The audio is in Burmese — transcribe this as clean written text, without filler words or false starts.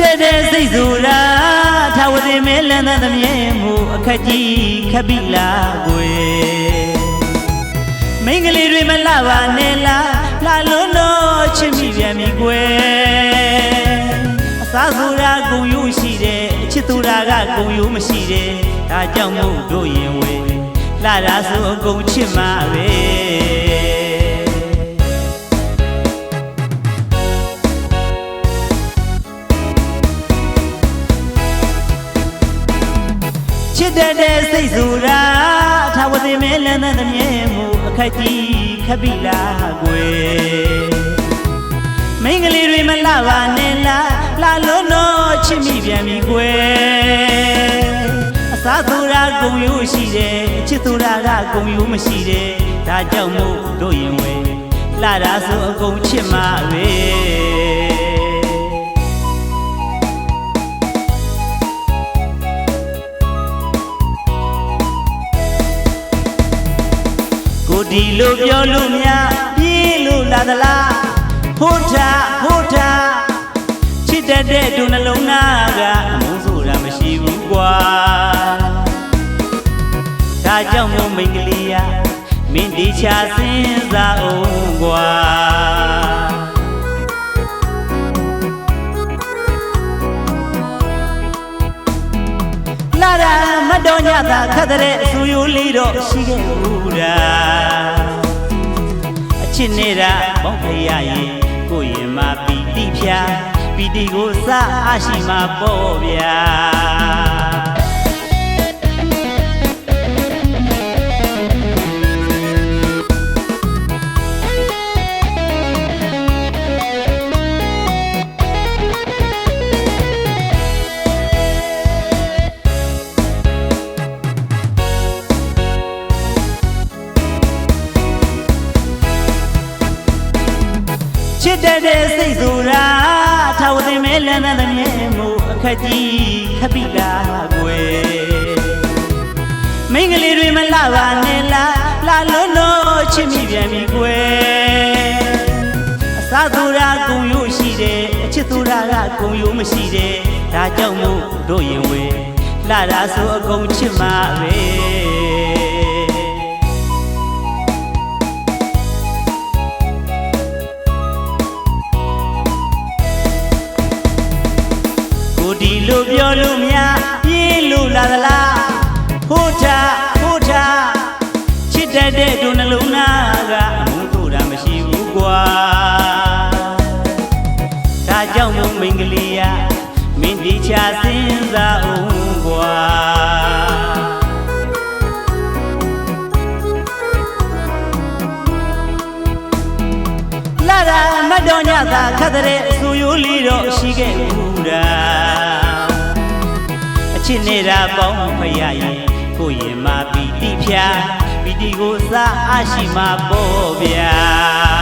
တဲ့စိတ်ဆိုတာထာဝတိမဲလန်းသမမြဲမှုအခက်ကြီးခပ်ပြီလားကွယ်မိန်းကလေးတွေမလှပါနဲ့လားလှလုံးတော့ချစ်မိပြန်ပြီကွယ်အစားဆိုတာဂုံယူရှိတယ်အချစ်သူတာကဂုံယူမရှိတယ်ဒါကြောင့်မို့တို့ရင်ဝဲလှတာဆိုအကုန်ချစ်မှာပဲချစ်တဲ့စိတ်ဆိုတာထာဝတိမဲလန်းသမမြဲမှုအခက်ကြီးခပ်ပြီလားကွယ်မိန်းကလေးတွေမလှပါနဲ့လားလှလုံးတော့ချစ်မိပြန်ပြီကွယ်အစားသူတာဂုံယူရှိတယ်အချစ်သူတာကဂုံယူမရှိတယ်ဒါကြောင့်မို့တို့ရင်ဝဲလှတာဆိုအကုန်ချစ်မှာပဲဒီလိုပြောလို့များပြေးလို့လာသလားဖို့ထားချစ်တဲ့ဒုနှလုံးသားကအမုန်းဆိုတာမရှိဘူးကွာဒါကြောင့်မို့မိန်းကလေးရမင်းဒီချစဉ်းစားအောင်ကွာလာတာမတော်ညတာခတ်တဲ့အဆူရိုးလေးတော့ရှိခဲ့ဘူးလားအချစ်နေတာဘောင်းဖရရင်ကိုရင်မပီတိဖြာပီတိကိုစားအားရှိမှာပေါ့ဗျာချစ်တဲ့စိတ်ဆိုတာထာဝတိမဲလန်းသမမြဲမှုအခက်ကြီးခပ်ပြီလားကွယ်မိန်းကလေးတွေမလှပါနဲ့လားလှလုံးတော့ချစ်မိပြန်ပြီကွယ်အစားသူတာဂုံယူရှိတယ်အချစ်သူတာကဂုံယူမရှိတယ်ဒါကြောင့်မို့တို့ရင်ဝဲလှတာဆိုအကုန်ချစ်မှာပဲဒီလိုပြောလို့များပြေးလို့လာသလားဖို့ထားချစ်တဲ့ဒုနှလုံးသားကအမုန်းတို့တာမရှိဘူးကွာဒါကြောင့်မို့မိန်းကလေးရမင်းဒီချစဉ်းစားအောင်ကွာလာတာမတော်ညတာခတ်တဲ့အဆူရိုးလေးတော့ရှိခဲ့ဘူးလားချစ်နေတာပေါင်းဖရရင်ကိုရင်မပီတိဖြာပီတိကိုစားအားရှိမှာပေါ့ဗျာ